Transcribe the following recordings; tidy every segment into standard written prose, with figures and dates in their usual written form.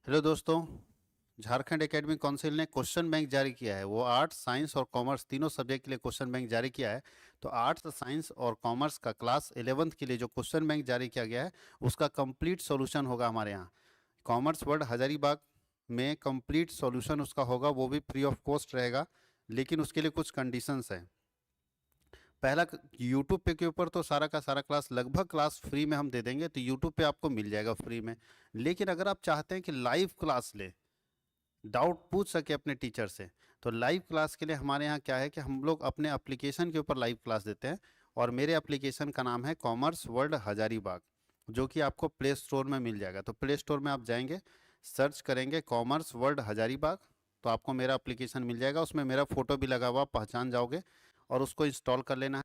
Hello दोस्तों। Jharkhand academic council ने question bank जारी किया है। वो आर्ट्स, साइंस और कॉमर्स तीनों सब्जेक्ट के लिए क्वेश्चन बैंक जारी किया है। तो आर्ट्स, साइंस और कॉमर्स का क्लास 11th के लिए जो क्वेश्चन बैंक जारी किया गया है उसका कंप्लीट सॉल्यूशन होगा हमारे यहाँ। कॉमर्स वर्ल्ड हजारीबाग में कंप्लीट सॉल्यूशन उसका होगा, वो भी फ्री ऑफ कॉस्ट रहेगा, लेकिन उसके लिए कुछ कंडीशंस हैं। पहला, यूट्यूब पे के ऊपर तो सारा का सारा क्लास लगभग क्लास फ्री में हम दे देंगे, तो यूट्यूब पे आपको मिल जाएगा फ्री में। लेकिन अगर आप चाहते हैं कि लाइव क्लास ले, डाउट पूछ सके अपने टीचर से, तो लाइव क्लास के लिए हमारे यहाँ क्या है कि हम लोग अपने एप्लीकेशन के ऊपर लाइव क्लास देते हैं। और मेरे एप्लीकेशन का नाम है कॉमर्स वर्ल्ड हजारीबाग, जो कि आपको प्ले स्टोर में मिल जाएगा। तो प्ले स्टोर में आप जाएंगे, सर्च करेंगे कॉमर्स वर्ल्ड हजारीबाग, तो आपको मेरा एप्लीकेशन मिल जाएगा। उसमें मेरा फोटो भी लगा हुआ, पहचान जाओगे, और उसको इंस्टॉल कर लेना है।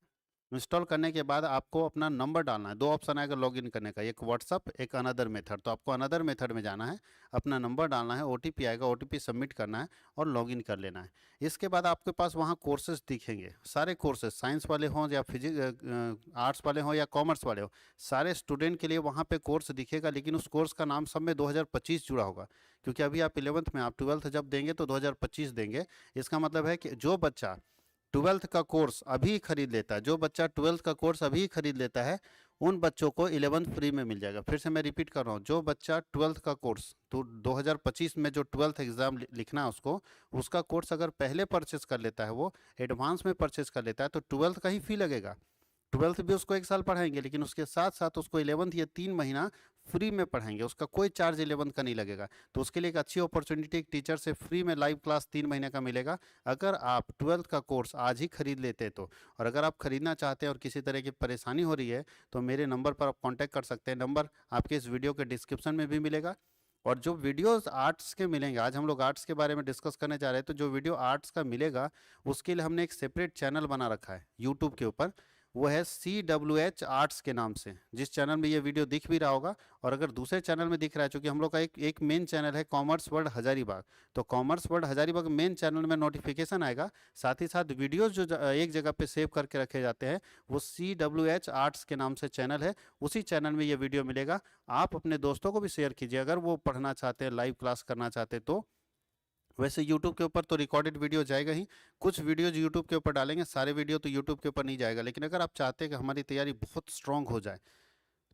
इंस्टॉल करने के बाद आपको अपना नंबर डालना है। दो ऑप्शन आएगा लॉगिन करने का, एक व्हाट्सअप, एक अनदर मेथड। तो आपको अनदर मेथड में जाना है, अपना नंबर डालना है, ओटीपी आएगा, ओटीपी सबमिट करना है और लॉगिन कर लेना है। इसके बाद आपके पास वहाँ कोर्सेज दिखेंगे, सारे कोर्सेज, साइंस वाले हों या फिजिक्स आर्ट्स वाले हों या कॉमर्स वाले हों, सारे स्टूडेंट के लिए वहाँ पे कोर्स दिखेगा। लेकिन उस कोर्स का नाम सब में 2025 जुड़ा होगा, क्योंकि अभी आप 11th में, आप 12th जब देंगे तो 2025 देंगे। इसका मतलब है कि जो बच्चा 12th का कोर्स अभी खरीद लेता है, जो बच्चा 12th का कोर्स अभी खरीद लेता है, उन बच्चों को 11th फ्री में मिल जाएगा। फिर से मैं रिपीट कर रहा हूँ, जो बच्चा 12th का कोर्स, तो 2025 में जो 12th एग्जाम लिखना है उसको, उसका कोर्स अगर पहले परचेस कर लेता है, वो एडवांस में परचेस कर लेता है, तो 12th का ही फी लगेगा। 12th भी उसको एक साल पढ़ाएंगे, लेकिन उसके साथ साथ उसको 11th ये 3 महीना फ्री में पढ़ाएंगे, उसका कोई चार्ज 11th का नहीं लगेगा। तो उसके लिए एक अच्छी अपॉर्चुनिटी, एक टीचर से फ्री में लाइव क्लास 3 महीने का मिलेगा, अगर आप 12th का कोर्स आज ही खरीद लेते तो। और अगर आप खरीदना चाहते हैं और किसी तरह की परेशानी हो रही है, तो मेरे नंबर पर आप कॉन्टैक्ट कर सकते हैं। नंबर आपके इस वीडियो के डिस्क्रिप्शन में भी मिलेगा। और जो वीडियोस आर्ट्स के मिलेंगे, आज हम लोग आर्ट्स के बारे में डिस्कस करने जा रहे हैं, तो जो वीडियो आर्ट्स का मिलेगा उसके लिए हमने एक सेपरेट चैनल बना रखा है यूट्यूब के ऊपर। वो है CWH आर्ट्स के नाम से, जिस चैनल में ये वीडियो दिख भी रहा होगा। और अगर दूसरे चैनल में दिख रहा है, चूंकि हम लोग का एक मेन चैनल है कॉमर्स वर्ल्ड हजारीबाग, तो commerce world Hazaribagh main channel में नोटिफिकेशन आएगा। साथ ही साथ वीडियोस जो एक जगह पे सेव करके रखे जाते हैं, वो CWH आर्ट्स के नाम से चैनल है, उसी चैनल में ये वीडियो मिलेगा। आप अपने दोस्तों को भी शेयर कीजिए, अगर वो पढ़ना चाहते हैं, लाइव क्लास करना चाहते तो। वैसे YouTube के ऊपर तो रिकॉर्डेड वीडियो जाएगा ही, कुछ वीडियोज YouTube के ऊपर डालेंगे, सारे वीडियो तो YouTube के ऊपर नहीं जाएगा। लेकिन अगर आप चाहते हैं कि हमारी तैयारी बहुत स्ट्रांग हो जाए,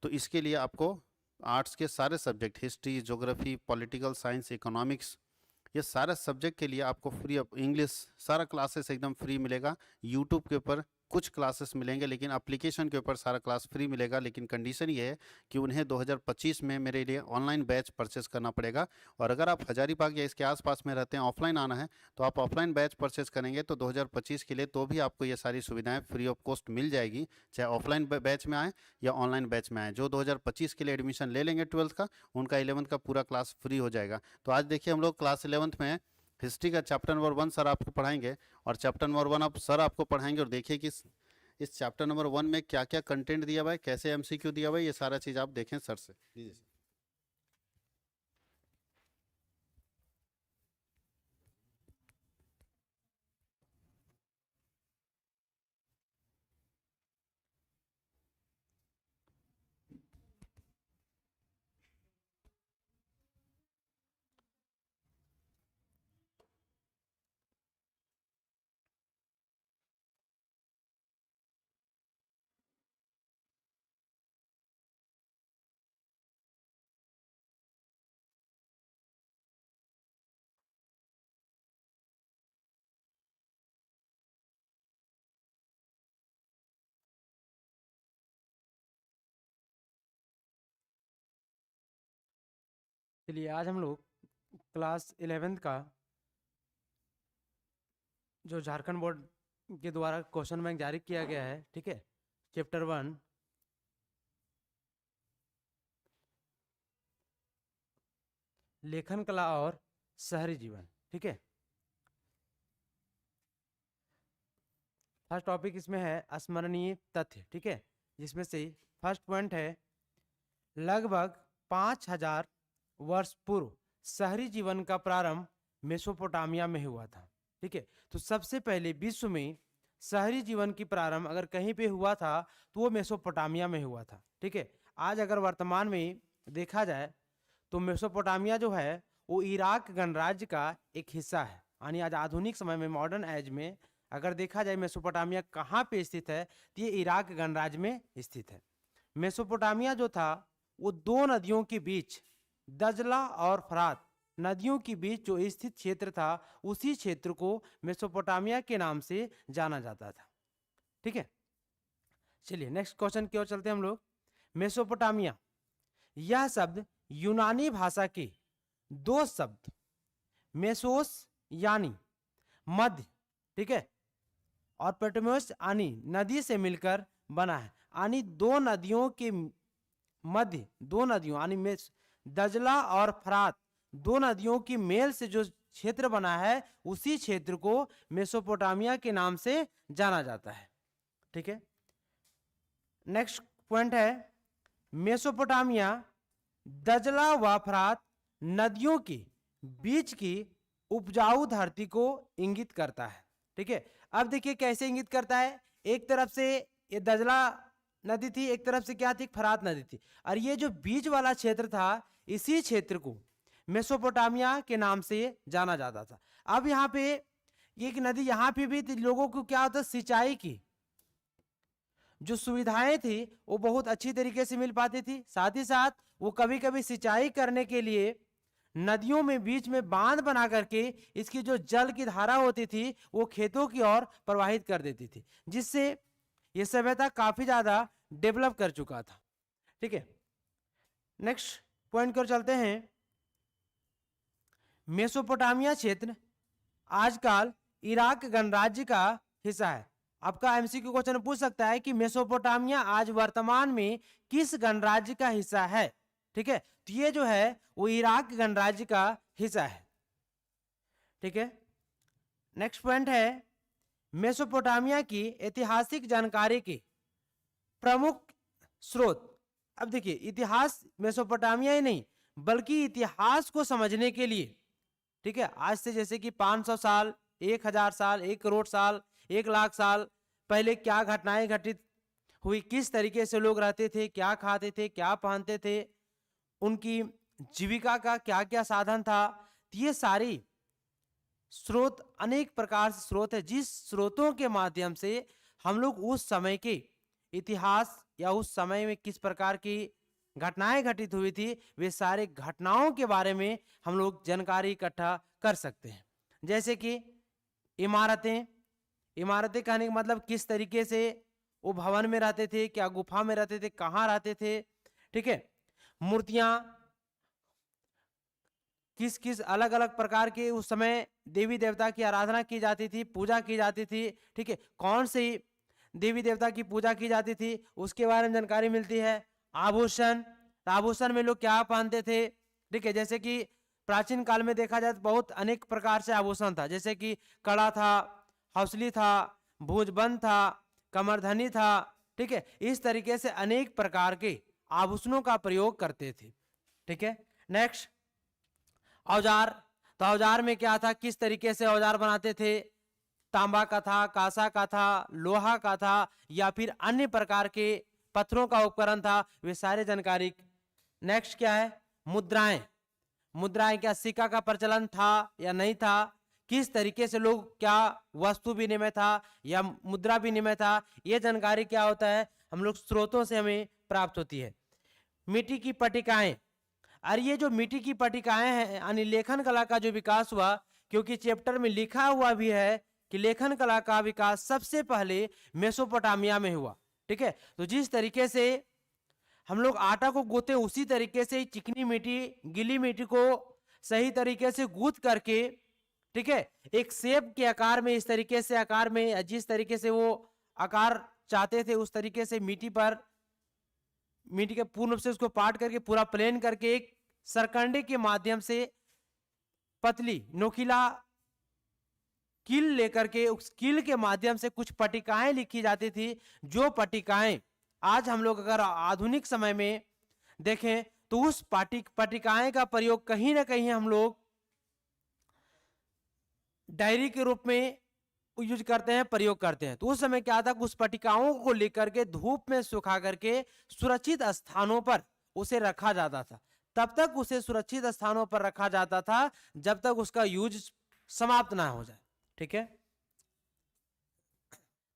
तो इसके लिए आपको आर्ट्स के सारे subject, history, geography, political science, economics, ये सारे सब्जेक्ट के लिए आपको फ्री ऑफ इंग्लिश, सारा क्लासेस एकदम फ्री मिलेगा यूट्यूब के ऊपर। कुछ क्लासेस मिलेंगे, लेकिन एप्लीकेशन के ऊपर सारा क्लास फ्री मिलेगा। लेकिन कंडीशन ये है कि उन्हें 2025 में मेरे लिए ऑनलाइन बैच परचेस करना पड़ेगा। और अगर आप हजारीबाग या इसके आसपास में रहते हैं, ऑफलाइन आना है, तो आप ऑफलाइन बैच परचेस करेंगे तो 2025 के लिए तो भी आपको ये सारी सुविधाएं फ्री ऑफ कॉस्ट मिल जाएगी, चाहे ऑफलाइन बैच में आए या ऑनलाइन बैच में आए। जो 2025 के लिए एडमिशन ले लेंगे 12th का, उनका 11th का पूरा क्लास फ्री हो जाएगा। तो आज देखिए, हम लोग क्लास 11th में हिस्ट्री का चैप्टर नंबर 1 सर आपको पढ़ाएंगे। और चैप्टर नंबर 1 आप सर आपको पढ़ाएंगे, और देखिए कि इस चैप्टर नंबर 1 में क्या क्या कंटेंट दिया हुआ है, कैसे MCQ दिया हुआ है, ये सारा चीज़ आप देखें सर से। जी। चलिए आज हम लोग क्लास 11th का जो झारखंड बोर्ड के द्वारा क्वेश्चन बैंक जारी किया गया है, ठीक है, चैप्टर 1 लेखन कला और शहरी जीवन, ठीक है। फर्स्ट टॉपिक इसमें है स्मरणीय तथ्य, ठीक है, जिसमें से फर्स्ट पॉइंट है लगभग 5000 वर्ष पूर्व शहरी जीवन का प्रारंभ मेसोपोटामिया में हुआ था, ठीक है। तो सबसे पहले विश्व में शहरी जीवन की प्रारंभ अगर कहीं पे हुआ था तो वो मेसोपोटामिया में हुआ था, ठीक है। आज अगर वर्तमान में देखा जाए तो मेसोपोटामिया जो है वो इराक गणराज्य का एक हिस्सा है। यानी आज आधुनिक समय में मॉडर्न एज में अगर देखा जाए मेसोपोटामिया कहाँ पे स्थित है, तो ये इराक गणराज्य में स्थित है। मेसोपोटामिया जो था वो दो नदियों के बीच, दजला और फरात नदियों के बीच जो स्थित क्षेत्र था, उसी क्षेत्र को मेसोपोटामिया के नाम से जाना जाता था। ठीक है, चलिए नेक्स्ट क्वेश्चन की ओर चलते हैं हम लोग। मेसोपोटामिया यह शब्द यूनानी भाषा के दो शब्द मेसोस यानी मध्य, ठीक है, और पेटोमोस यानी नदी से मिलकर बना है। यानी दो नदियों के मध्य, दो नदियों यानी दजला और फरात दो नदियों की मेल से जो क्षेत्र बना है, उसी क्षेत्र को मेसोपोटामिया के नाम से जाना जाता है। ठीक है, नेक्स्ट पॉइंट है मेसोपोटामिया दजला व फरात नदियों के बीच की उपजाऊ धरती को इंगित करता है। ठीक है, अब देखिए कैसे इंगित करता है। एक तरफ से ये दजला नदी थी, एक तरफ से क्या थी, फरात नदी थी, और ये जो बीच वाला क्षेत्र था, इसी क्षेत्र को मेसोपोटामिया के नाम से जाना जाता था। अब यहाँ पे एक नदी यहाँ पे भी लोगों को क्या होता, सिंचाई की जो सुविधाएं थी वो बहुत अच्छी तरीके से मिल पाती थी। साथ ही साथ वो कभी कभी सिंचाई करने के लिए नदियों में बीच में बांध बना करके इसकी जो जल की धारा होती थी वो खेतों की ओर प्रवाहित कर देती थी, जिससे ये सभ्यता काफी ज्यादा डेवलप कर चुका था। ठीक है, नेक्स्ट पॉइंट कर चलते हैं। मेसोपोटामिया क्षेत्र आजकल इराक गणराज्य का हिस्सा है। आपका एमसीक्यू क्वेश्चन पूछ सकता है कि मेसोपोटामिया आज वर्तमान में किस गणराज्य का हिस्सा है। ठीक है, तो ये जो है वो इराक गणराज्य का हिस्सा है। ठीक है, नेक्स्ट पॉइंट है मेसोपोटामिया की ऐतिहासिक जानकारी के प्रमुख स्रोत। अब देखिए इतिहास मेसोपोटामिया ही नहीं बल्कि इतिहास को समझने के लिए, ठीक है, आज से जैसे कि 500 साल, 1000 साल, 1 करोड़ साल, 1 लाख साल पहले क्या घटनाएं घटित हुई, किस तरीके से लोग रहते थे, क्या खाते थे, क्या पहनते थे, उनकी जीविका का क्या क्या साधन था, ये सारी स्रोत अनेक प्रकार से स्रोत है, जिस स्रोतों के माध्यम से हम लोग उस समय के इतिहास या उस समय में किस प्रकार की घटनाएं घटित हुई थी, वे सारे घटनाओं के बारे में हम लोग जानकारी इकट्ठा कर सकते हैं। जैसे कि इमारतें, इमारतें कहने का मतलब किस तरीके से वो भवन में रहते थे, क्या गुफा में रहते थे, कहाँ रहते थे। ठीक है, मूर्तियां किस किस अलग अलग प्रकार के उस समय देवी देवता की आराधना की जाती थी, पूजा की जाती थी। ठीक है, कौन सी देवी देवता की पूजा की जाती थी उसके बारे में जानकारी मिलती है। आभूषण, आभूषण में लोग क्या पहनते थे। ठीक है, जैसे कि प्राचीन काल में देखा जाए तो बहुत अनेक प्रकार से आभूषण था, जैसे कि कड़ा था, हौसली था, भुजबंद था, कमरधनी था। ठीक है, इस तरीके से अनेक प्रकार के आभूषणों का प्रयोग करते थे। ठीक है, नेक्स्ट औजार। तो औजार में क्या था, किस तरीके से औजार बनाते थे, तांबा का था, कांसा का था, लोहा का था, या फिर अन्य प्रकार के पत्थरों का उपकरण था, वे सारे जानकारी। नेक्स्ट क्या है, मुद्राएं। मुद्राएं क्या सिक्का का प्रचलन था या नहीं था, किस तरीके से लोग क्या वस्तु विनिमय था या मुद्रा विनिमय था, ये जानकारी क्या होता है हम लोग स्रोतों से हमें प्राप्त होती है। मिट्टी की पट्टिकाएं, और ये जो मिट्टी की पट्टिकाएं हैं यानी लेखन कला का जो विकास हुआ, क्योंकि चैप्टर में लिखा हुआ भी है कि लेखन कला का विकास सबसे पहले मेसोपोटामिया में हुआ। ठीक है, तो जिस तरीके से हम लोग आटा को गूंथते उसी तरीके से चिकनी मिट्टी, गीली मिट्टी को सही तरीके से गूंथ करके, ठीक है, एक सेब के आकार में, इस तरीके से आकार में, जिस तरीके से वो आकार चाहते थे उस तरीके से मिट्टी पर, मिट्टी के पूर्ण रूप से उसको पाट करके पूरा प्लेन करके एक सरकंडे के माध्यम से पतली नोकीला कील लेकर के उस कील के माध्यम से कुछ पट्टिकाएं लिखी जाती थी। जो पट्टिकाएं आज हम लोग अगर आधुनिक समय में देखें तो उस पट्टिकाएं का प्रयोग कहीं ना कहीं हम लोग डायरी के रूप में यूज करते हैं, प्रयोग करते हैं। तो उस समय क्या था, उस पट्टिकाओं को लेकर के धूप में सुखा करके सुरक्षित स्थानों पर उसे रखा जाता था, तब तक उसे सुरक्षित स्थानों पर रखा जाता था जब तक उसका यूज समाप्त ना हो जाए। ठीक है,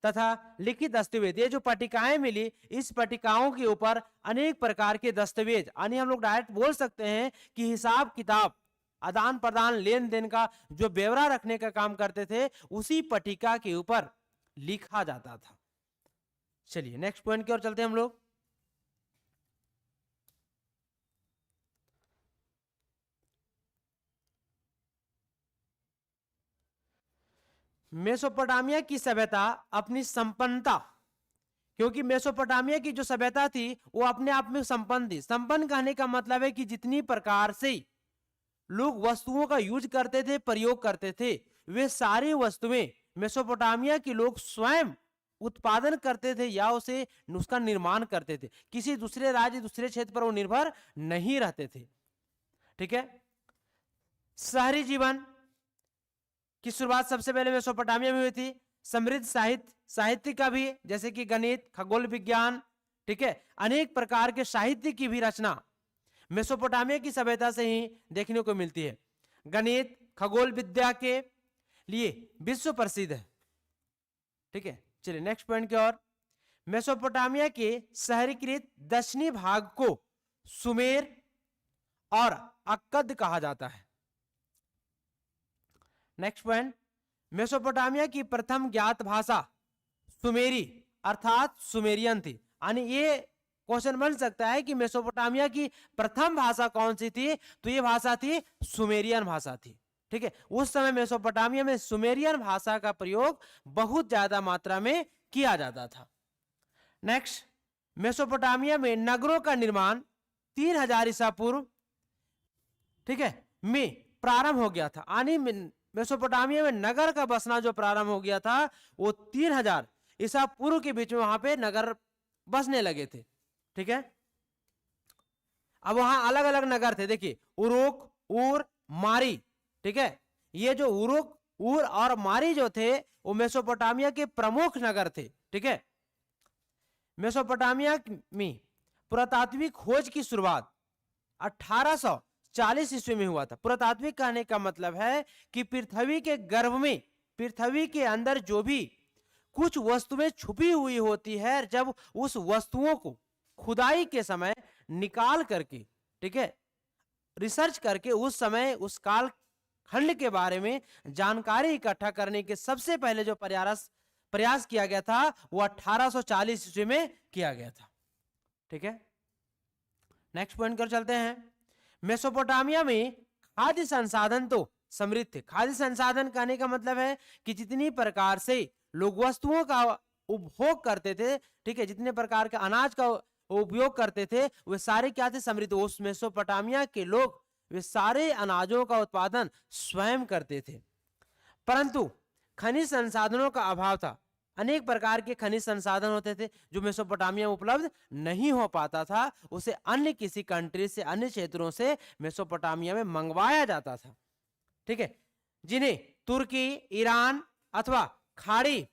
तथा लिखित दस्तावेज, ये जो पट्टिकाएं मिली, इस पट्टिकाओं के ऊपर अनेक प्रकार के दस्तावेज, यानी हम लोग डायरेक्ट बोल सकते हैं कि हिसाब किताब, आदान प्रदान, लेन देन का जो ब्यौरा रखने का काम करते थे, उसी पट्टिका के ऊपर लिखा जाता था। चलिए नेक्स्ट पॉइंट की ओर चलते हैं हम लोग। मेसोपोटामिया की सभ्यता अपनी संपन्नता, क्योंकि मेसोपोटामिया की जो सभ्यता थी वो अपने आप में संपन्न थी। संपन्न कहने का मतलब है कि जितनी प्रकार से लोग वस्तुओं का यूज करते थे, प्रयोग करते थे, वे सारी वस्तुएं मेसोपोटामिया के लोग स्वयं उत्पादन करते थे या उसे उसका निर्माण करते थे। किसी दूसरे राज्य, दूसरे क्षेत्र पर वो निर्भर नहीं रहते थे। ठीक है, शहरी जीवन की शुरुआत सबसे पहले मेसोपोटामिया में हुई थी। समृद्ध साहित्य का भी, जैसे कि गणित, खगोल विज्ञान, ठीक है, अनेक प्रकार के साहित्य की भी रचना मेसोपोटामिया की सभ्यता से ही देखने को मिलती है। गणित, खगोल विद्या के लिए विश्व प्रसिद्ध है। ठीक है, चलिए नेक्स्ट पॉइंट की ओर। मेसोपोटामिया के शहरीकृत दक्षिणी भाग को सुमेर और अक्कद कहा जाता है। नेक्स्ट पॉइंट, मेसोपोटामिया की प्रथम ज्ञात भाषा सुमेरी अर्थात सुमेरियन थी। यानी ये क्वेश्चन बन सकता है कि मेसोपोटामिया की प्रथम भाषा कौन सी थी, तो ये भाषा थी सुमेरियन भाषा थी। ठीक है, उस समय मेसोपोटामिया में सुमेरियन भाषा का प्रयोग बहुत ज्यादा मात्रा में किया जाता था। नेक्स्ट, मेसोपोटामिया में नगरों का निर्माण 3000 ईसा पूर्व, ठीक है, में प्रारंभ हो गया था। यानी मेसोपोटामिया में नगर का बसना जो प्रारंभ हो गया था वो 3000 ईसा पूर्व के बीच में वहां पे नगर बसने लगे थे। ठीक है, अब वहां अलग अलग नगर थे, देखिए उरुक, ऊर, मारी। ठीक है, ये जो उरुक, ऊर और मारी जो थे वो मेसोपोटामिया के प्रमुख नगर थे। ठीक है, मेसोपोटामिया में पुरातात्विक खोज की शुरुआत 1840 ईस्वी में हुआ था। पुरातात्विक कहने का मतलब है कि पृथ्वी के गर्भ में, पृथ्वी के अंदर जो भी कुछ वस्तुएं छुपी हुई होती है, जब उस वस्तुओं को खुदाई के समय निकाल करके, ठीक है, रिसर्च करके उस समय उस काल खंड के बारे में जानकारी इकट्ठा करने के सबसे पहले जो प्रयास किया गया था वो 1840 ईस्वी में किया गया था। ठीक है, नेक्स्ट पॉइंट कर चलते हैं। मेसोपोटामिया में खाद्य संसाधन तो समृद्ध थे। खाद्य संसाधन कहने का मतलब है कि जितनी प्रकार से लोग वस्तुओं का उपभोग करते थे, ठीक है, जितने प्रकार के अनाज का उपयोग करते थे, वे सारे क्या थे, समृद्ध। उस मेसोपोटामिया के लोग वे सारे अनाजों का उत्पादन स्वयं करते थे, परंतु खनिज संसाधनों का अभाव था। अनेक प्रकार के खनिज संसाधन होते थे जो मेसोपोटामिया में उपलब्ध नहीं हो पाता था, उसे अन्य किसी कंट्री से, अन्य क्षेत्रों से मेसोपोटामिया में मंगवाया जाता था। ठीक है, जिन्हें तुर्की, ईरान अथवा खाड़ी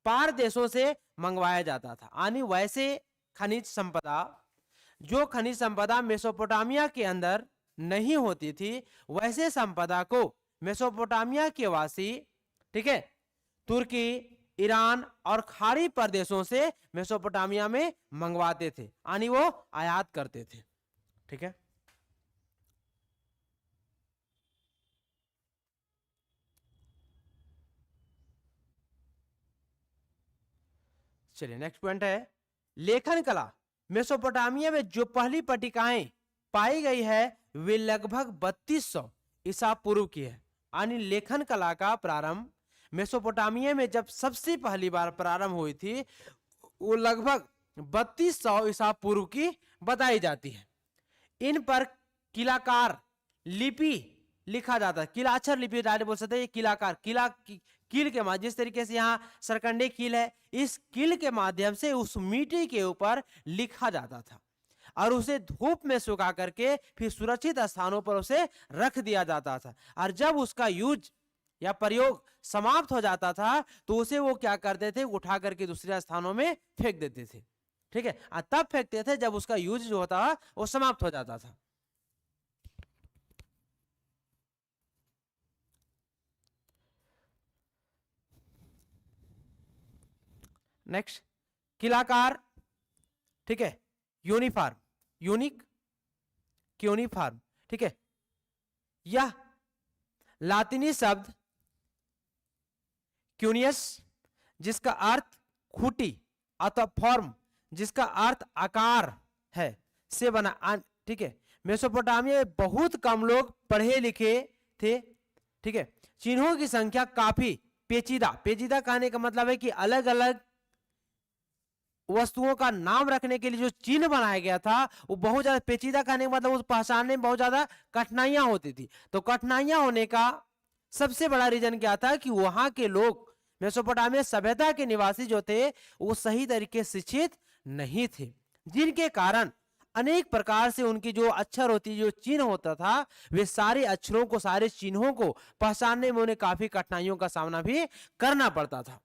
पार देशों से मंगवाया जाता था। यानी वैसे खनिज संपदा, जो खनिज संपदा मेसोपोटामिया के अंदर नहीं होती थी, वैसे संपदा को मेसोपोटामिया के वासी, ठीक है, तुर्की, ईरान और खाड़ी प्रदेशों से मेसोपोटामिया में मंगवाते थे, यानी वो आयात करते थे। ठीक है, चलिए नेक्स्ट पॉइंट है लेखन कला। मेसोपोटामिया में जो पहली पट्टिकाएं पाई गई है वे लगभग 3200 ईसा पूर्व की है। यानी लेखन कला का प्रारंभ मेसोपोटामिया में जब सबसे पहली बार प्रारंभ हुई थी वो लगभग 3200 ईसा पूर्व की बताई जाती है। इन पर किलाकार लिपि लिखा जाता है। किलाक्षर लिपि डायरेक्ट बोल सकते हैं, किलाकार, कील के माध्यम, जिस तरीके से यहाँ सरकंडे कील है, इस कील के माध्यम से उस मिट्टी के ऊपर लिखा जाता था और उसे धूप में सुखा करके फिर सुरक्षित स्थानों पर उसे रख दिया जाता था। और जब उसका यूज या प्रयोग समाप्त हो जाता था तो उसे वो क्या करते थे, उठा करके दूसरे स्थानों में फेंक देते थे। ठीक है, तब फेंकते थे जब उसका यूज जो होता वो समाप्त हो जाता था। नेक्स्ट किलाकार, ठीक है, यूनिफॉर्म, यूनिक, क्यूनिफॉर्म, ठीक है। यह लातिनी शब्द क्यूनियस जिसका अर्थ खूटी अथवा फॉर्म जिसका अर्थ आकार है से बना, ठीक है। मेसोपोटामिया में बहुत कम लोग पढ़े लिखे थे, ठीक है। चिन्हों की संख्या काफी पेचीदा, पेचीदा कहने का मतलब है कि अलग अलग वस्तुओं का नाम रखने के लिए जो चिन्ह बनाया गया था वो बहुत ज्यादा पेचीदा, कहने का मतलब उस पहचानने में बहुत ज्यादा कठिनाइयां होती थी। तो कठिनाइयां होने का सबसे बड़ा रीजन क्या था कि वहां के लोग, मेसोपोटामिया सभ्यता के निवासी जो थे वो सही तरीके से शिक्षित नहीं थे, जिनके कारण अनेक प्रकार से उनकी जो अक्षर होती, जो चिन्ह होता था, वे सारे अक्षरों को, सारे चिन्हों को पहचानने में उन्हें काफी कठिनाइयों का सामना भी करना पड़ता था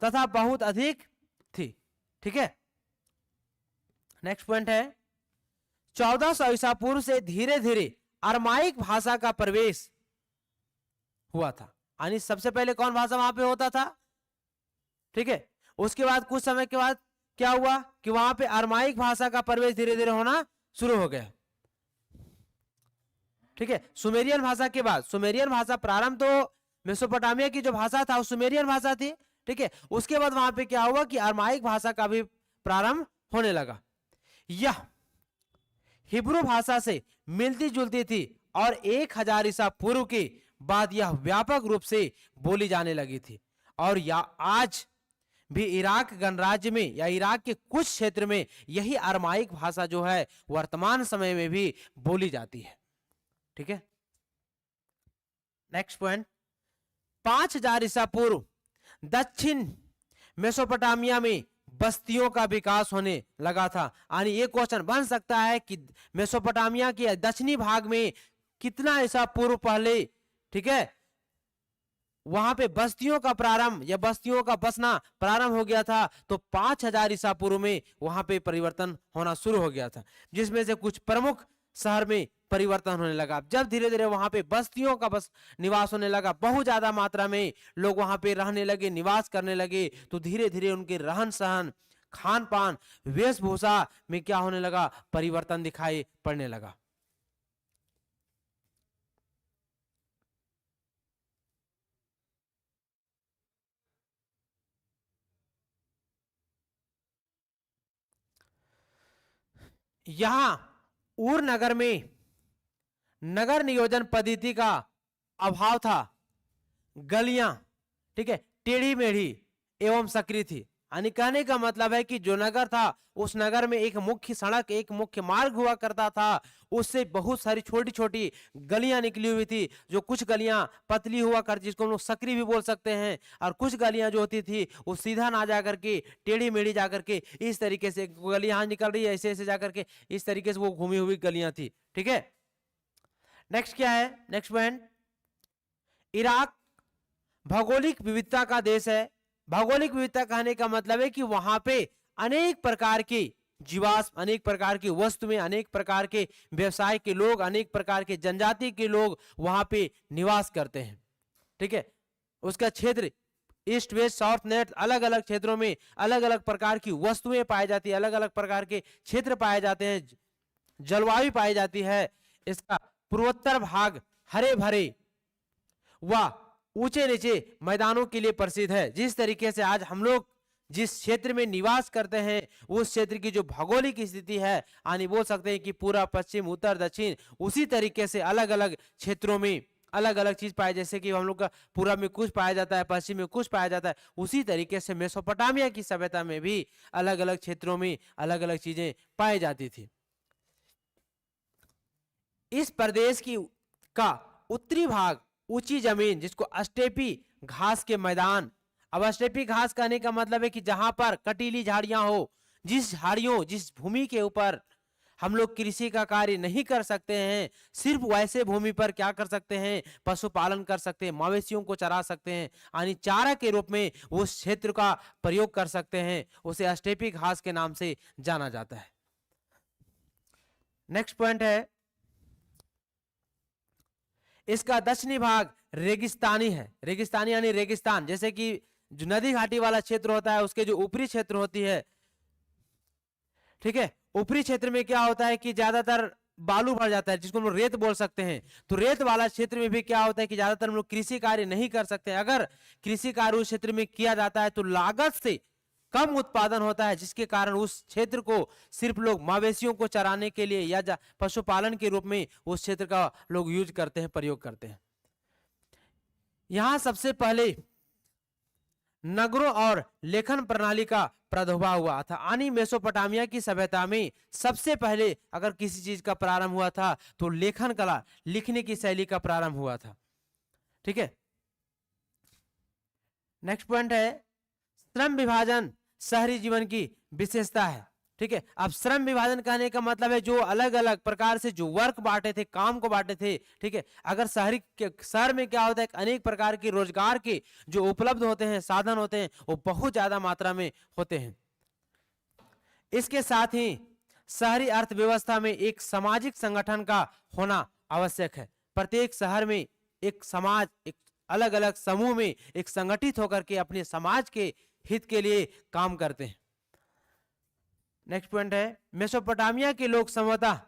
तथा बहुत अधिक थी, ठीक है। नेक्स्ट पॉइंट है 1400 ईसा पूर्व से धीरे धीरे अरमाइक भाषा का प्रवेश हुआ था। यानी सबसे पहले कौन भाषा वहां पे होता था, ठीक है। उसके बाद कुछ समय के बाद क्या हुआ कि वहां पे अरमाइक भाषा का प्रवेश धीरे धीरे होना शुरू हो गया, ठीक है। सुमेरियन भाषा के बाद, सुमेरियन भाषा प्रारंभ तो मेसोपोटामिया की जो भाषा था वो सुमेरियन भाषा थी, ठीक है। उसके बाद वहां पे क्या हुआ कि अरमाइक भाषा का भी प्रारंभ होने लगा। यह हिब्रू भाषा से मिलती जुलती थी और 1000 ईसा पूर्व के बाद यह व्यापक रूप से बोली जाने लगी थी और या आज भी इराक गणराज्य में या इराक के कुछ क्षेत्र में यही अरमाइक भाषा जो है वर्तमान समय में भी बोली जाती है, ठीक है। नेक्स्ट पॉइंट 5000 ईसा पूर्व दक्षिण मेसोपोटामिया में बस्तियों का विकास होने लगा था। यानी ये क्वेश्चन बन सकता है कि मेसोपोटामिया के दक्षिणी भाग में कितना ईसा पूर्व पहले, ठीक है, वहां पे बस्तियों का प्रारंभ या बस्तियों का बसना प्रारंभ हो गया था। तो 5000 ईसा पूर्व में वहां पे परिवर्तन होना शुरू हो गया था, जिसमें से कुछ प्रमुख शहर में परिवर्तन होने लगा। जब धीरे धीरे वहां पे बस्तियों का बस निवास होने लगा, बहुत ज्यादा मात्रा में लोग वहां पे रहने लगे, निवास करने लगे, तो धीरे धीरे उनके रहन सहन, खान पान, वेशभूषा में क्या होने लगा, परिवर्तन दिखाई पड़ने लगा। यहां ऊर नगर में नगर नियोजन पद्धति का अभाव था। गलियां, ठीक है, टेढ़ी मेढ़ी एवं सकरी थी। यानी कहने का मतलब है कि जो नगर था उस नगर में एक मुख्य सड़क, एक मुख्य मार्ग हुआ करता था, उससे बहुत सारी छोटी छोटी गलियां निकली हुई थी। जो कुछ गलियां पतली हुआ करती, जिसको हम लोग सकरी भी बोल सकते हैं, और कुछ गलियां जो होती थी वो सीधा ना जा करके टेढ़ी मेढ़ी जा करके इस तरीके से गली यहाँ निकल रही है, ऐसे ऐसे जा करके इस तरीके से वो घूमी हुई गलियां थी, ठीक है। नेक्स्ट क्या है, नेक्स्ट पॉइंट, इराक भौगोलिक विविधता का देश है। भौगोलिक विविधता कहने का मतलब है कि वहां पे अनेक प्रकार के जीवाश्म, अनेक प्रकार की वस्तुएं, अनेक प्रकार के व्यवसाय के लोग, अनेक प्रकार के जनजाति के लोग वहां पे निवास करते हैं, ठीक है। उसका क्षेत्र ईस्ट वेस्ट साउथ नॉर्थ, अलग अलग क्षेत्रों में अलग अलग प्रकार की वस्तुएं पाई जाती है, अलग अलग प्रकार के क्षेत्र पाए जाते हैं, जलवायु पाई जाती है। इसका पूर्वोत्तर भाग हरे भरे व ऊंचे नीचे मैदानों के लिए प्रसिद्ध है। जिस तरीके से आज हम लोग जिस क्षेत्र में निवास करते हैं उस क्षेत्र की जो भौगोलिक स्थिति है, यानी बोल सकते हैं कि पूरा पश्चिम उत्तर दक्षिण, उसी तरीके से अलग अलग क्षेत्रों में अलग अलग चीज पाए, जैसे कि हम लोग का पूर्व में कुछ पाया जाता है, पश्चिम में कुछ पाया जाता है, उसी तरीके से मेसोपोटामिया की सभ्यता में भी अलग अलग क्षेत्रों में अलग अलग चीजें पाई जाती थी। इस प्रदेश की का उत्तरी भाग ऊंची जमीन, जिसको अस्टेपी घास के मैदान, अब अस्टेपी घास कहने का मतलब है कि जहां पर कटीली झाड़ियां हो, जिस झाड़ियों, जिस भूमि के ऊपर हम लोग कृषि का कार्य नहीं कर सकते हैं, सिर्फ वैसे भूमि पर क्या कर सकते हैं, पशुपालन कर सकते हैं, मवेशियों को चरा सकते हैं, यानी चारा के रूप में उस क्षेत्र का प्रयोग कर सकते हैं, उसे अस्टेपी घास के नाम से जाना जाता है। नेक्स्ट पॉइंट है, इसका दक्षिणी भाग रेगिस्तानी है। रेगिस्तानी यानी रेगिस्तान, जैसे कि जो नदी घाटी वाला क्षेत्र होता है उसके जो ऊपरी क्षेत्र होती है, ठीक है, ऊपरी क्षेत्र में क्या होता है कि ज्यादातर बालू भर जाता है जिसको हम लोग रेत बोल सकते हैं। तो रेत वाला क्षेत्र में भी क्या होता है कि ज्यादातर हम लोग कृषि कार्य नहीं कर सकते। अगर कृषि कार्य उस क्षेत्र में किया जाता है तो लागत से कम उत्पादन होता है, जिसके कारण उस क्षेत्र को सिर्फ लोग मवेशियों को चराने के लिए या पशुपालन के रूप में उस क्षेत्र का लोग यूज करते हैं, प्रयोग करते हैं। यहां सबसे पहले नगरों और लेखन प्रणाली का प्रादुर्भाव हुआ था। यानी मेसोपोटामिया की सभ्यता में सबसे पहले अगर किसी चीज का प्रारंभ हुआ था तो लेखन कला, लिखने की शैली का प्रारंभ हुआ था। ठीक है, नेक्स्ट पॉइंट है श्रम विभाजन शहरी जीवन की विशेषता है। ठीक है, अब श्रम विभाजन कहने का मतलब है जो अलग अलग प्रकार से जो वर्क बांटे थे, काम को बांटे थे। ठीक है, अगर शहर में क्या होता है, अनेक प्रकार के रोजगार के जो उपलब्ध होते हैं, साधन होते हैं, वो बहुत ज्यादा मात्रा में होते हैं। इसके साथ ही शहरी अर्थव्यवस्था में एक सामाजिक संगठन का होना आवश्यक है। प्रत्येक शहर में एक समाज, एक अलग अलग समूह में एक संगठित होकर के अपने समाज के हित के लिए काम करते हैं। नेक्स्ट पॉइंट है मेसोपोटामिया के लोग संभवतः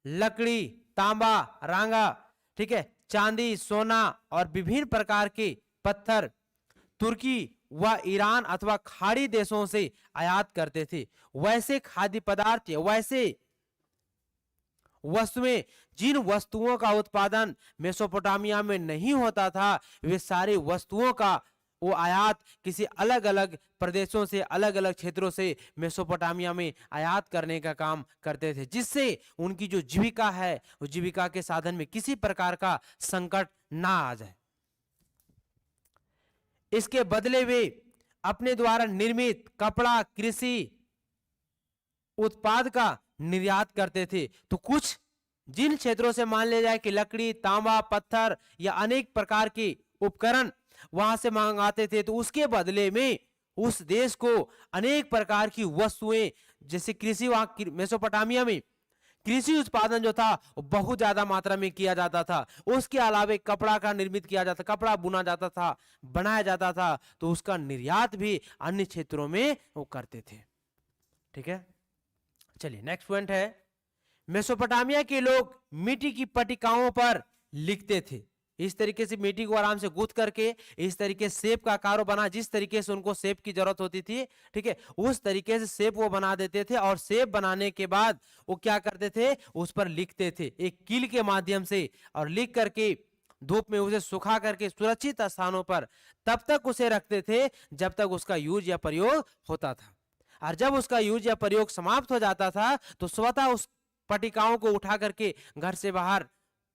लकड़ी, तांबा, रांगा, ठीक है, चांदी, सोना और विभिन्न प्रकार के पत्थर तुर्की व ईरान अथवा खाड़ी देशों से आयात करते थे। वैसे खाद्य पदार्थ, वैसे वस्तुएं, जिन वस्तुओं का उत्पादन मेसोपोटामिया में नहीं होता था, वे सारी वस्तुओं का वो आयात किसी अलग अलग प्रदेशों से, अलग अलग क्षेत्रों से मेसोपोटामिया में आयात करने का काम करते थे, जिससे उनकी जो जीविका है, वो जीविका के साधन में किसी प्रकार का संकट ना आ जाए। इसके बदले वे अपने द्वारा निर्मित कपड़ा, कृषि उत्पाद का निर्यात करते थे। तो कुछ जिन क्षेत्रों से मान लिया जाए कि लकड़ी, तांबा, पत्थर या अनेक प्रकार के उपकरण वहां से मंगाते थे, तो उसके बदले में उस देश को अनेक प्रकार की वस्तुएं, जैसे कृषि, वहां मेसोपोटामिया में कृषि उत्पादन जो था वो बहुत ज्यादा मात्रा में किया जाता था। उसके अलावा कपड़ा का निर्मित किया जाता, कपड़ा बुना जाता था, बनाया जाता था, तो उसका निर्यात भी अन्य क्षेत्रों में वो करते थे। ठीक है, चलिए नेक्स्ट पॉइंट है मेसोपोटामिया के लोग मिट्टी की पट्टिकाओं पर लिखते थे। इस तरीके से मिट्टी को आराम से गूंथ करके इस तरीके से शेप का आकार बना, जिस तरीके से उनको शेप की जरूरत होती थी, ठीक है, उस तरीके से शेप वो बना देते थे। और शेप बनाने के बाद वो क्या करते थे, उस पर लिखते थे एक कील के माध्यम से, और लिख करके धूप में उसे सुखा करके सुरक्षित स्थानों पर तब तक उसे रखते थे जब तक उसका यूज या प्रयोग होता था। और जब उसका यूज या प्रयोग समाप्त हो जाता था तो स्वतः उस पट्टिकाओं को उठा करके घर से बाहर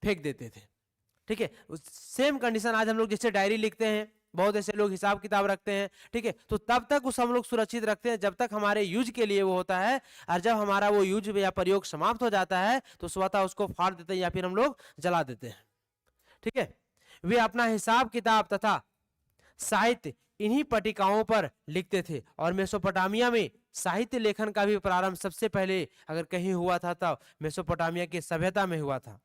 फेंक देते थे। ठीक है, सेम कंडीशन आज हम लोग जैसे डायरी लिखते हैं, बहुत ऐसे लोग हिसाब किताब रखते हैं, ठीक है, तो तब तक उस हम लोग सुरक्षित रखते हैं जब तक हमारे यूज के लिए वो होता है। और जब हमारा वो यूज या प्रयोग समाप्त हो जाता है तो स्वतः उसको फाड़ देते हैं या फिर हम लोग जला देते हैं। ठीक है, वे अपना हिसाब किताब तथा साहित्य इन्हीं पट्टिकाओं पर लिखते थे। और मेसोपोटामिया में साहित्य लेखन का भी प्रारंभ सबसे पहले अगर कहीं हुआ था तो मेसोपोटामिया की सभ्यता में हुआ था।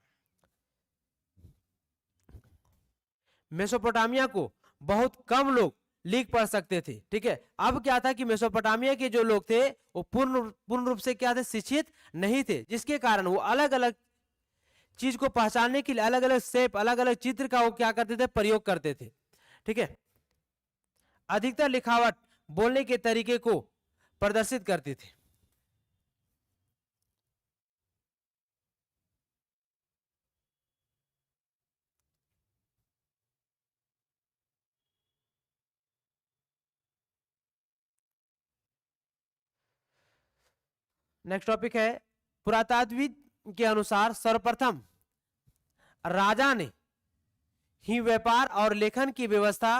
मेसोपोटामिया को बहुत कम लोग लिख पढ़ सकते थे। ठीक है, अब क्या था कि मेसोपोटामिया के जो लोग थे वो पूर्ण रूप से क्या थे, शिक्षित नहीं थे, जिसके कारण वो अलग अलग चीज को पहचानने के लिए अलग अलग शेप, अलग अलग चित्र का वो क्या करते थे, प्रयोग करते थे। ठीक है, अधिकतर लिखावट बोलने के तरीके को प्रदर्शित करती थी। नेक्स्ट टॉपिक है पुरातात्विक के अनुसार सर्वप्रथम राजा ने ही व्यापार और लेखन की व्यवस्था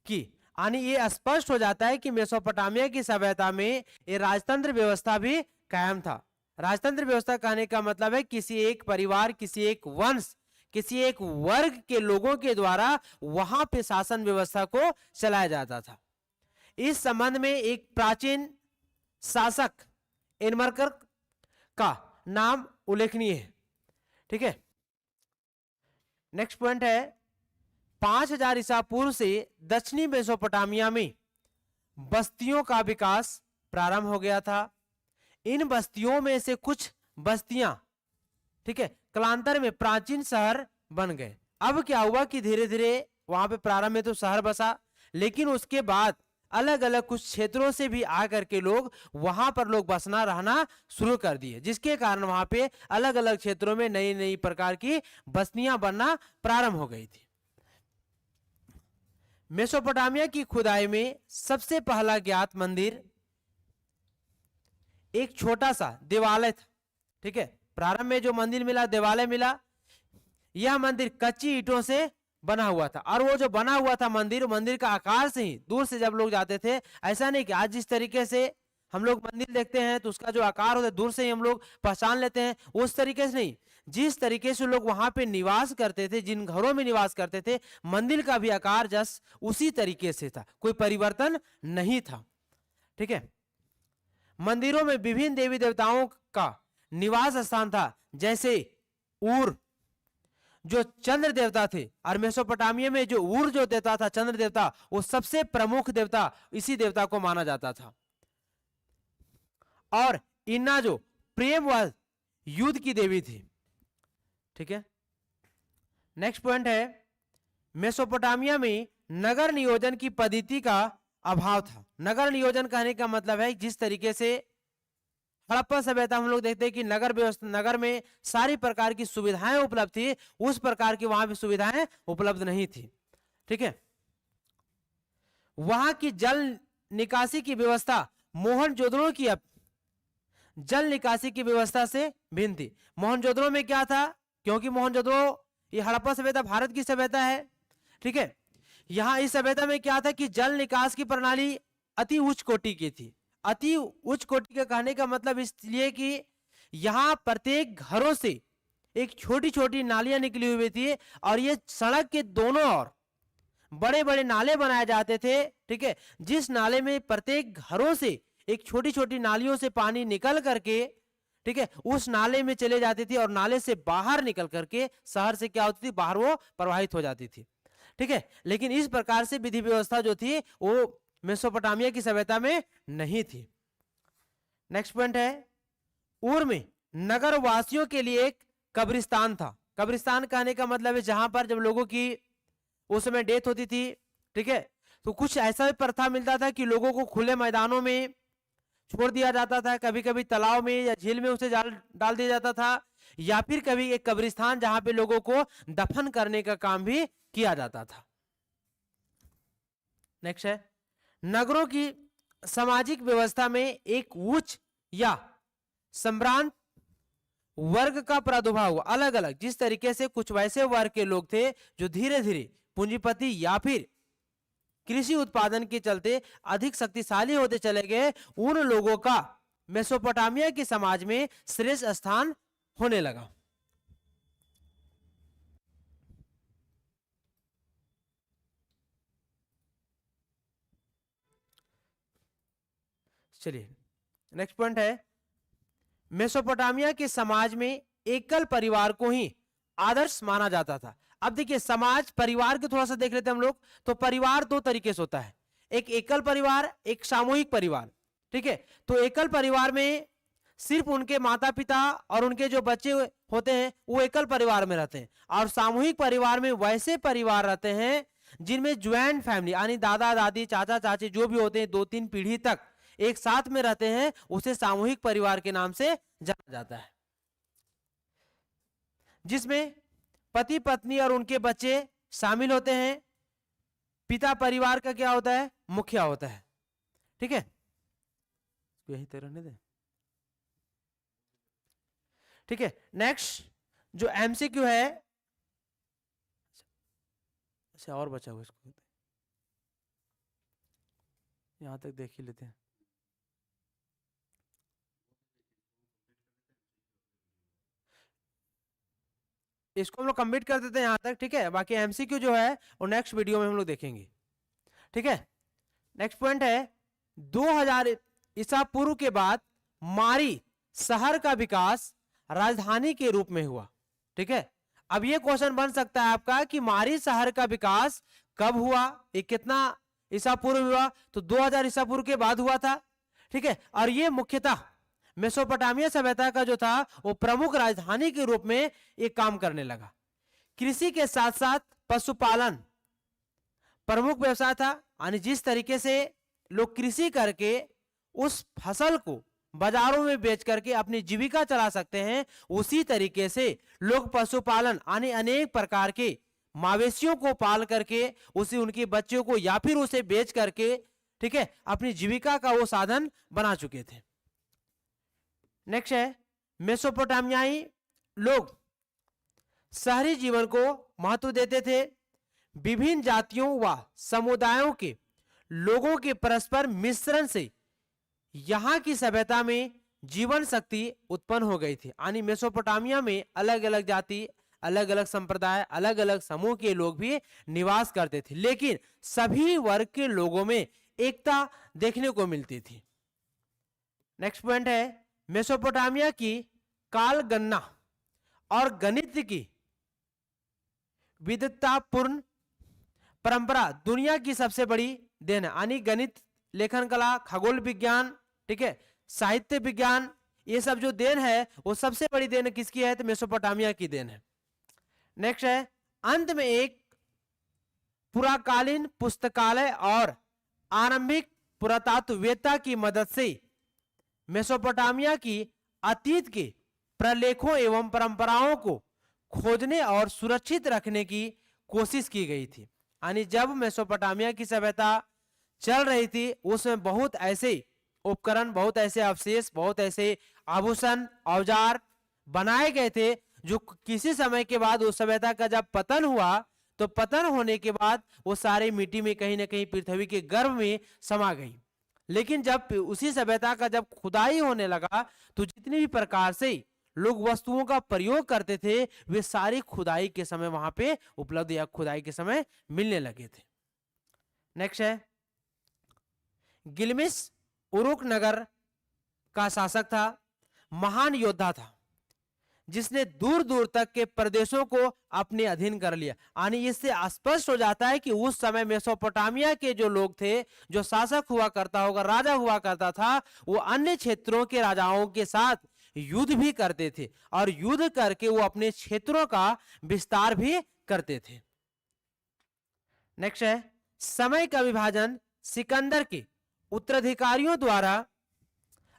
की। यानी ये स्पष्ट हो जाता है कि मेसोपोटामिया की सभ्यता में ये राजतंत्र व्यवस्था भी कायम था। राजतंत्र व्यवस्था कहने का मतलब है किसी एक परिवार, किसी एक वंश, किसी एक वर्ग के लोगों के द्वारा वहां पे शासन व्यवस्था को चलाया जाता था। इस संबंध में एक प्राचीन शासक एनमरकर का नाम उल्लेखनीय है। ठीक है, नेक्स्ट पॉइंट है 5000 ईसा पूर्व से दक्षिणी मेसोपोटामिया में बस्तियों का विकास प्रारंभ हो गया था। इन बस्तियों में से कुछ बस्तियां, ठीक है, कालांतर में प्राचीन शहर बन गए। अब क्या हुआ कि धीरे धीरे वहां पे प्रारंभ में तो शहर बसा, लेकिन उसके बाद अलग अलग कुछ क्षेत्रों से भी आकर के लोग वहां पर लोग बसना रहना शुरू कर दिए, जिसके कारण वहां पे अलग अलग क्षेत्रों में नई नई प्रकार की बस्तियां बनना प्रारंभ हो गई थी। मेसोपोटामिया की खुदाई में सबसे पहला ज्ञात मंदिर एक छोटा सा देवालय था, ठीक है। प्रारंभ में जो मंदिर मिला, देवालय मिला, यह मंदिर कच्ची ईंटों से बना हुआ था। और वो जो बना हुआ था मंदिर, मंदिर का आकार से ही दूर से जब लोग जाते थे, ऐसा नहीं कि आज जिस तरीके से हम लोग मंदिर देखते हैं तो उसका जो आकार होता है दूर से ही हम लोग पहचान लेते हैं, उस तरीके से नहीं। जिस तरीके से लोग वहां पे निवास करते थे, जिन घरों में निवास करते थे, मंदिर का भी आकार जस उसी तरीके से था, कोई परिवर्तन नहीं था, ठीक है। मंदिरों में विभिन्न देवी देवताओं का निवास स्थान था, जैसे उर जो चंद्र देवता थे, और मेसोपोटामिया में जो उर जो देवता था, चंद्र देवता, वो सबसे प्रमुख देवता इसी देवता को माना जाता था। और इन्ना जो प्रेम व युद्ध की देवी थी, ठीक है। नेक्स्ट पॉइंट है, मेसोपोटामिया में नगर नियोजन की पद्धति का अभाव था। नगर नियोजन कहने का मतलब है जिस तरीके से हड़प्पा सभ्यता हम लोग देखते हैं कि नगर व्यवस्था, नगर में सारी प्रकार की सुविधाएं उपलब्ध थी, उस प्रकार की वहां भी सुविधाएं उपलब्ध नहीं थी, ठीक है। वहां की जल निकासी की व्यवस्था मोहनजोदड़ो की जल निकासी की व्यवस्था से भिन्न थी। मोहनजोदड़ो में क्या था, क्योंकि मोहनजोदड़ो ये हड़प्पा सभ्यता भारत की सभ्यता है, ठीक है। यहां इस सभ्यता में क्या था कि जल निकास की प्रणाली अति उच्च कोटि की थी। अति उच्च कोटि का कहने का मतलब इसलिए कि यहां प्रत्येक घरों से एक छोटी छोटी नालियां निकली हुई थी, और ये सड़क के दोनों ओर बड़े बड़े नाले बनाए जाते थे, ठीक है। जिस नाले में प्रत्येक घरों से एक छोटी छोटी नालियों से पानी निकल करके, ठीक है, उस नाले में चले जाती थी, और नाले से बाहर निकल करके शहर से क्या होती थी, बाहर वो प्रवाहित हो जाती थी, ठीक है। लेकिन इस प्रकार से विधि व्यवस्था जो थी वो मेसोपोटामिया की सभ्यता में नहीं थी। नेक्स्ट पॉइंट है, उर में नगर वासियों के लिए एक कब्रिस्तान था। कब्रिस्तान कहने का मतलब है जहां पर जब लोगों की उस समय डेथ होती थी, ठीक है, तो कुछ ऐसा भी प्रथा मिलता था कि लोगों को खुले मैदानों में छोड़ दिया जाता था, कभी कभी तालाब में या झील में उसे डाल दिया जाता था, या फिर कभी एक कब्रिस्तान जहां पे लोगों को दफन करने का काम भी किया जाता था। नेक्स्ट है, नगरों की सामाजिक व्यवस्था में एक उच्च या सम्भ्रांत वर्ग का प्रादुर्भाव हुआ। अलग अलग जिस तरीके से कुछ वैसे वर्ग के लोग थे जो धीरे धीरे पूंजीपति या फिर कृषि उत्पादन के चलते अधिक शक्तिशाली होते चले गए, उन लोगों का मेसोपोटामिया के समाज में श्रेष्ठ स्थान होने लगा। चलिए नेक्स्ट पॉइंट है, मेसोपोटामिया के समाज में एकल परिवार को ही आदर्श माना जाता था। अब देखिए समाज परिवार को थोड़ा सा देख लेते हैं हम लोग, तो परिवार दो तरीके से होता है, एक एकल परिवार, एक सामूहिक परिवार, ठीक है। तो एकल परिवार में सिर्फ उनके माता पिता और उनके जो बच्चे होते हैं वो एकल परिवार में रहते हैं, और सामूहिक परिवार में वैसे परिवार रहते हैं जिनमें ज्वाइंट फैमिली यानी दादा दादी चाचा चाची जो भी होते हैं 2-3 पीढ़ी तक एक साथ में रहते हैं, उसे सामूहिक परिवार के नाम से जाना जाता है, जिसमें पति पत्नी और उनके बच्चे शामिल होते हैं। पिता परिवार का क्या होता है, मुखिया होता है, ठीक है। यही तो रहने दे, ठीक है। नेक्स्ट जो एमसीक्यू है, अच्छा और बचा हुआ, इसको यहां तक देख ही लेते हैं। इसको हम लोग कंप्लीट कर देते हैं यहां तक, ठीक है। बाकी एमसीक्यू जो है वो नेक्स्ट वीडियो में हम लोग देखेंगे, ठीक है। नेक्स्ट पॉइंट है, 2000 ईसा पूर्व के बाद मारी शहर का विकास राजधानी के रूप में हुआ, ठीक है। अब ये क्वेश्चन बन सकता है आपका कि मारी शहर का विकास कब हुआ, ये कितना ईसा पूर्व हुआ, तो 2000 ईसा पूर्व के बाद हुआ था, ठीक है। और ये मुख्यतः मेसोपोटामिया सभ्यता का जो था वो प्रमुख राजधानी के रूप में एक काम करने लगा। कृषि के साथ साथ पशुपालन प्रमुख व्यवसाय था, यानी जिस तरीके से लोग कृषि करके उस फसल को बाजारों में बेच करके अपनी जीविका चला सकते हैं, उसी तरीके से लोग पशुपालन यानी अनेक प्रकार के मवेशियों को पाल करके उसे उनके बच्चों को या फिर उसे बेच करके, ठीक है, अपनी जीविका का वो साधन बना चुके थे। नेक्स्ट है, मेसोपोटामियाई लोग शहरी जीवन को महत्व देते थे। विभिन्न जातियों व समुदायों के लोगों के परस्पर मिश्रण से यहां की सभ्यता में जीवन शक्ति उत्पन्न हो गई थी। यानी मेसोपोटामिया में अलग अलग जाति, अलग अलग संप्रदाय, अलग अलग समूह के लोग भी निवास करते थे, लेकिन सभी वर्ग के लोगों में एकता देखने को मिलती थी। नेक्स्ट पॉइंट है, मेसोपोटामिया की काल गणना और गणित की विविधतापूर्ण परंपरा दुनिया की सबसे बड़ी देन है। यानी गणित, लेखन कला, खगोल विज्ञान, ठीक है, साहित्य विज्ञान, ये सब जो देन है वो सबसे बड़ी देन किसकी है, तो मेसोपोटामिया की देन है। नेक्स्ट है, अंत में एक पुराकालीन पुस्तकालय और आरंभिक पुरातत्ववेत्ता की मदद से मेसोपोटामिया की अतीत के प्रलेखों एवं परंपराओं को खोजने और सुरक्षित रखने की कोशिश की गई थी। यानी जब मेसोपोटामिया की सभ्यता चल रही थी उसमें बहुत ऐसे उपकरण, बहुत ऐसे अवशेष, बहुत ऐसे आभूषण, औजार बनाए गए थे जो किसी समय के बाद उस सभ्यता का जब पतन हुआ तो पतन होने के बाद वो सारे मिट्टी में कहीं ना कहीं पृथ्वी के गर्भ में समा गई। लेकिन जब उसी सभ्यता का जब खुदाई होने लगा तो जितनी भी प्रकार से लोग वस्तुओं का प्रयोग करते थे वे सारी खुदाई के समय वहां पे उपलब्ध या खुदाई के समय मिलने लगे थे। नेक्स्ट है, गिलमिस उरुक नगर का शासक था, महान योद्धा था जिसने दूर दूर तक के प्रदेशों को अपने अधीन कर लिया। यानी इससे स्पष्ट हो जाता है कि उस समय मेसोपोटामिया के जो लोग थे, जो शासक हुआ करता होगा, राजा हुआ करता था, वो अन्य क्षेत्रों के राजाओं के साथ युद्ध भी करते थे और युद्ध करके वो अपने क्षेत्रों का विस्तार भी करते थे। नेक्स्ट है, समय का विभाजन सिकंदर के उत्तराधिकारियों द्वारा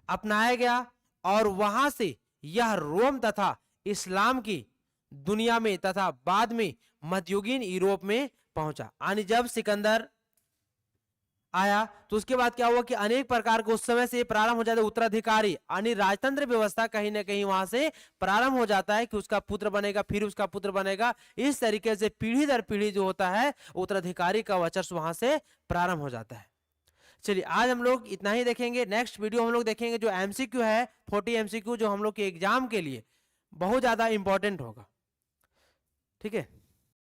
अपनाया गया और वहां से यह रोम तथा इस्लाम की दुनिया में तथा बाद में मध्ययुगीन यूरोप में पहुंचा। यानी जब सिकंदर आया तो उसके बाद क्या हुआ कि अनेक प्रकार के उस समय से प्रारंभ हो जाता है उत्तराधिकारी, यानी राजतंत्र व्यवस्था कहीं ना कहीं वहां से प्रारंभ हो जाता है कि उसका पुत्र बनेगा, फिर उसका पुत्र बनेगा। इस तरीके से पीढ़ी दर पीढ़ी जो होता है उत्तराधिकारी का वर्चस्व वहां से प्रारंभ हो जाता है। चलिए आज हम लोग इतना ही देखेंगे। नेक्स्ट वीडियो हम लोग देखेंगे जो एमसीक्यू है 40 एमसीक्यू, जो हम लोग के एग्जाम के लिए बहुत ज्यादा इंपॉर्टेंट होगा। ठीक है।